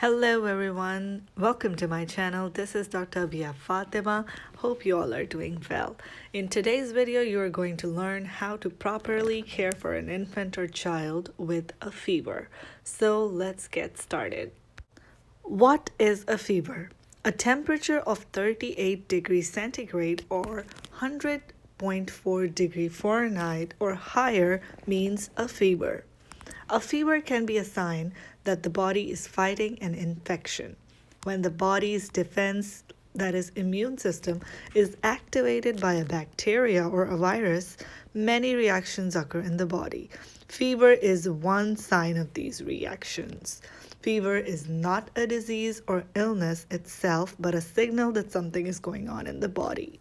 Hello everyone, welcome to my channel. This is Dr. Bia Fatima. Hope you all are doing well. In today's video, you are going to learn how to properly care for an infant or child with a fever. So let's get started. What is a fever? A temperature of 38 degrees centigrade or 100.4 degree Fahrenheit or higher means a fever. A fever can be a sign that the body is fighting an infection. When the body's defense, that is, immune system, is activated by a bacteria or a virus, many reactions occur in the body. Fever is one sign of these reactions. Fever is not a disease or illness itself, but a signal that something is going on in the body.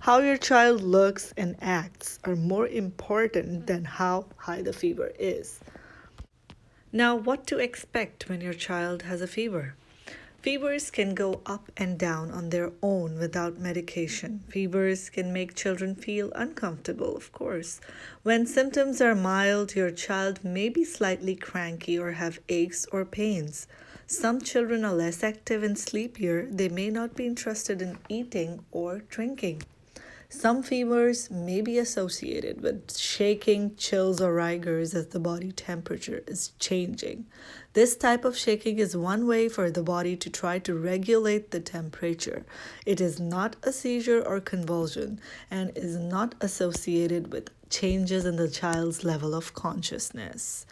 How your child looks and acts are more important than how high the fever is. Now, what to expect when your child has a fever? Fevers can go up and down on their own without medication. Fevers can make children feel uncomfortable, of course. When symptoms are mild, your child may be slightly cranky or have aches or pains. Some children are less active and sleepier. They may not be interested in eating or drinking. Some fevers may be associated with shaking, chills, or rigors as the body temperature is changing. This type of shaking is one way for the body to try to regulate the temperature. It is not a seizure or convulsion and is not associated with changes in the child's level of consciousness.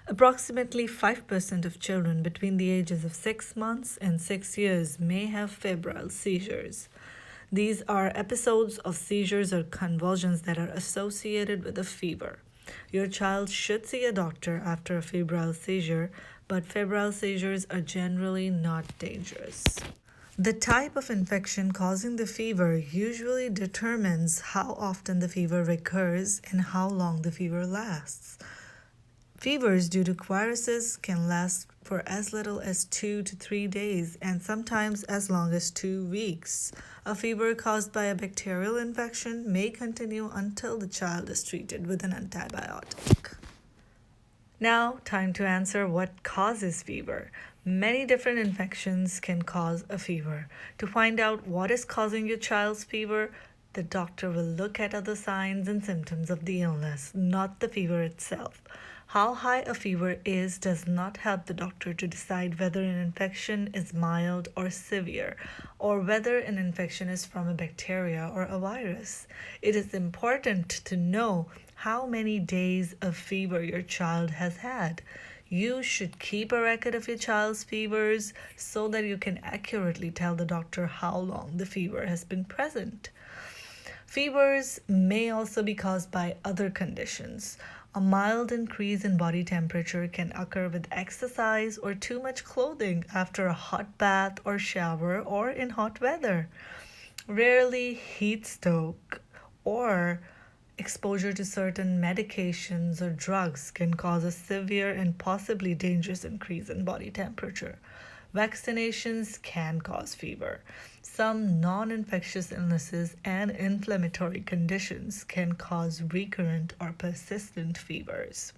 Approximately 5% of children between the ages of 6 months and 6 years may have febrile seizures. These are episodes of seizures or convulsions that are associated with a fever. Your child should see a doctor after a febrile seizure, but febrile seizures are generally not dangerous. The type of infection causing the fever usually determines how often the fever recurs and how long the fever lasts. Fevers due to viruses can last for as little as 2 to 3 days and sometimes as long as 2 weeks. A fever caused by a bacterial infection may continue until the child is treated with an antibiotic. Now, time to answer what causes fever. Many different infections can cause a fever. To find out what is causing your child's fever, the doctor will look at other signs and symptoms of the illness, not the fever itself. How high a fever is does not help the doctor to decide whether an infection is mild or severe, or whether an infection is from a bacteria or a virus. It is important to know how many days of fever your child has had. You should keep a record of your child's fevers so that you can accurately tell the doctor how long the fever has been present. Fevers may also be caused by other conditions. A mild increase in body temperature can occur with exercise or too much clothing after a hot bath or shower or in hot weather. Rarely, heat stroke or exposure to certain medications or drugs can cause a severe and possibly dangerous increase in body temperature. Vaccinations can cause fever. Some non infectious illnesses and inflammatory conditions can cause recurrent or persistent fevers.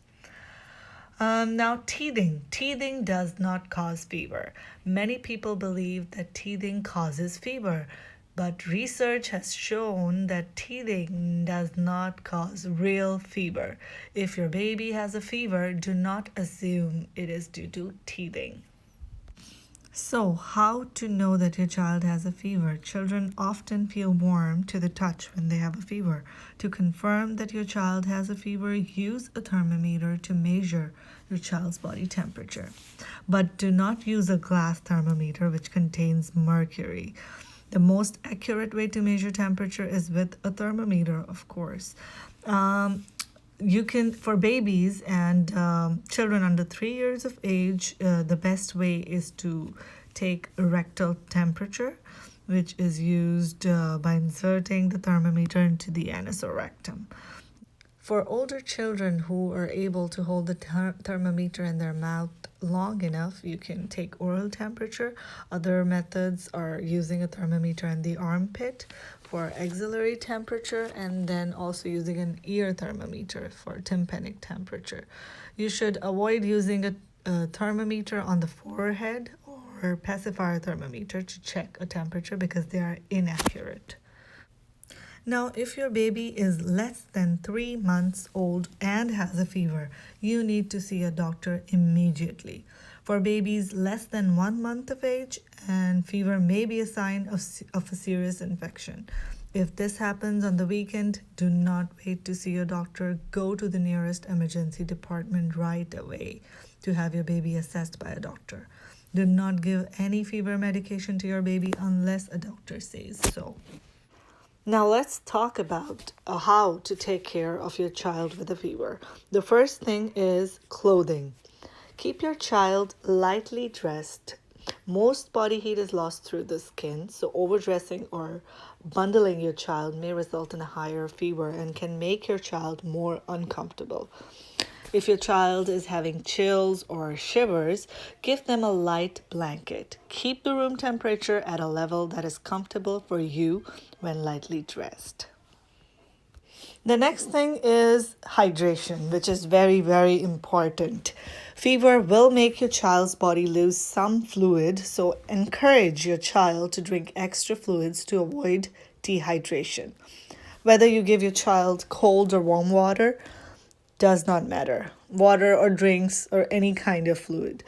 Now, teething. Teething does not cause fever. Many people believe that teething causes fever, but research has shown that teething does not cause real fever. If your baby has a fever, do not assume it is due to teething. So, how to know that your child has a fever? Children often feel warm to the touch when they have a fever. To confirm that your child has a fever, use a thermometer to measure your child's body temperature. But do not use a glass thermometer which contains mercury. The most accurate way to measure temperature is with a thermometer, of course. You can, for babies and children under 3 years of age, the best way is to take rectal temperature, which is used by inserting the thermometer into the anus or rectum. For older children who are able to hold the thermometer in their mouth long enough, you can take oral temperature. Other methods are using a thermometer in the armpit for axillary temperature, and then also using an ear thermometer for tympanic temperature. You should avoid using a a thermometer on the forehead or pacifier thermometer to check a temperature because they are inaccurate. Now, if your baby is less than 3 months old and has a fever, you need to see a doctor immediately. For babies less than 1 month of age, and fever may be a sign of a serious infection. If this happens on the weekend, do not wait to see your doctor. Go to the nearest emergency department right away to have your baby assessed by a doctor. Do not give any fever medication to your baby unless a doctor says so. Now let's talk about how to take care of your child with a fever. The first thing is clothing. Keep your child lightly dressed. Most body heat is lost through the skin, so overdressing or bundling your child may result in a higher fever and can make your child more uncomfortable. If your child is having chills or shivers, give them a light blanket. Keep the room temperature at a level that is comfortable for you when lightly dressed. The next thing is hydration, which is very, very important. Fever will make your child's body lose some fluid, so encourage your child to drink extra fluids to avoid dehydration. Whether you give your child cold or warm water does not matter. Water or drinks or any kind of fluid.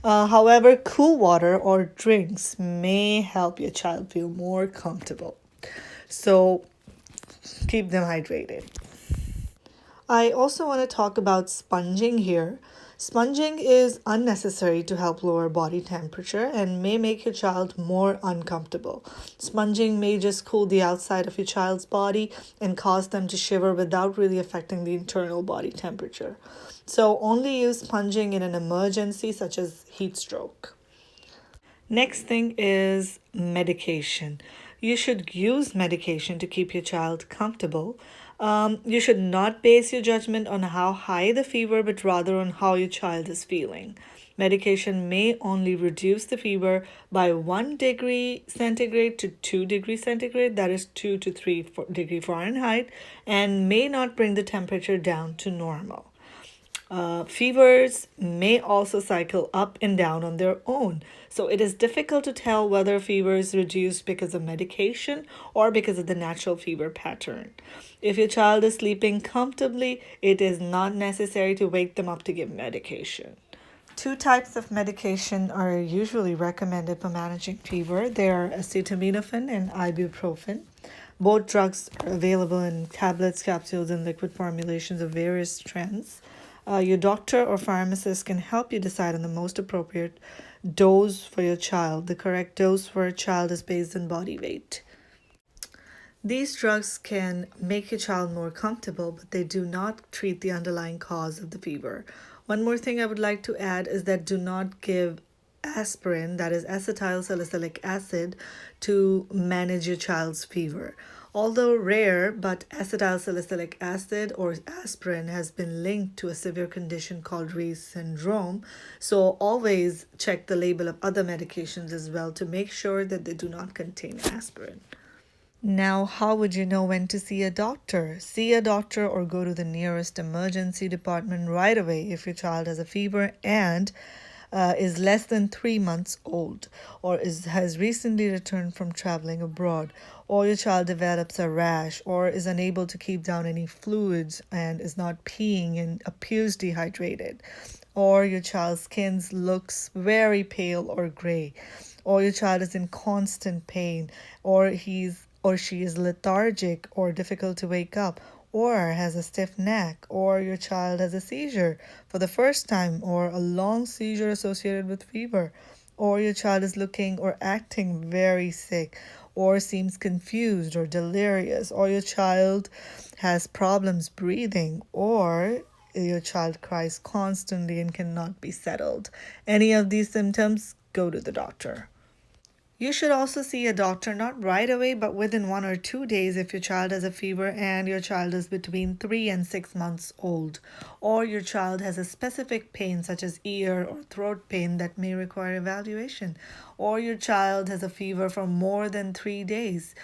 However, cool water or drinks may help your child feel more comfortable. So keep them hydrated. I also want to talk about sponging here. Sponging is unnecessary to help lower body temperature and may make your child more uncomfortable. Sponging may just cool the outside of your child's body and cause them to shiver without really affecting the internal body temperature. So only use sponging in an emergency such as heat stroke. Next thing is medication. You should use medication to keep your child comfortable. You should not base your judgment on how high the fever, but rather on how your child is feeling. Medication may only reduce the fever by 1 degree centigrade to 2 degrees centigrade, that is 2 to 3 degree Fahrenheit, and may not bring the temperature down to normal. Fevers may also cycle up and down on their own. So it is difficult to tell whether fever is reduced because of medication or because of the natural fever pattern. If your child is sleeping comfortably, it is not necessary to wake them up to give medication. Two types of medication are usually recommended for managing fever. They are acetaminophen and ibuprofen. Both drugs are available in tablets, capsules, and liquid formulations of various strengths. Your doctor or pharmacist can help you decide on the most appropriate dose for your child. The correct dose for a child is based on body weight. These drugs can make your child more comfortable, but they do not treat the underlying cause of the fever. One more thing I would like to add is that do not give aspirin, that is acetyl salicylic acid, to manage your child's fever. Although rare, but acetyl salicylic acid or aspirin has been linked to a severe condition called Reye's syndrome. So always check the label of other medications as well to make sure that they do not contain aspirin. Now, how would you know when to see a doctor? See a doctor or go to the nearest emergency department right away if your child has a fever and is less than 3 months old, or has recently returned from traveling abroad, or your child develops a rash, or is unable to keep down any fluids and is not peeing and appears dehydrated, or your child's skin looks very pale or gray, or your child is in constant pain, or she is lethargic or difficult to wake up, or has a stiff neck, or your child has a seizure for the first time, or a long seizure associated with fever, or your child is looking or acting very sick, or seems confused or delirious, or your child has problems breathing, or your child cries constantly and cannot be settled. Any of these symptoms, go to the doctor. You should also see a doctor not right away, but within 1 or 2 days if your child has a fever and your child is between 3 and 6 months old, or your child has a specific pain such as ear or throat pain that may require evaluation, or your child has a fever for more than 3 days,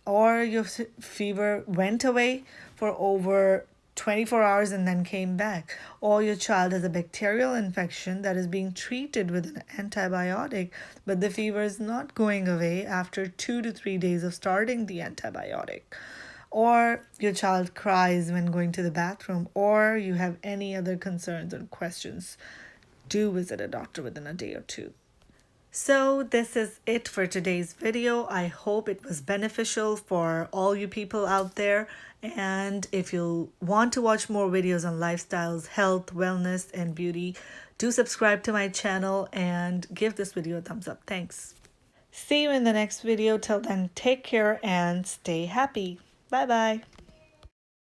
or your fever went away for over 24 hours and then came back, or your child has a bacterial infection that is being treated with an antibiotic, but the fever is not going away after 2 to 3 days of starting the antibiotic, or your child cries when going to the bathroom, or you have any other concerns or questions, do visit a doctor within a day or two. So this is it for today's video. I hope it was beneficial for all you people out there. And if you want to watch more videos on lifestyles, health, wellness, and beauty, do subscribe to my channel and give this video a thumbs up. Thanks. See you in the next video. Till then, take care and stay happy. Bye bye.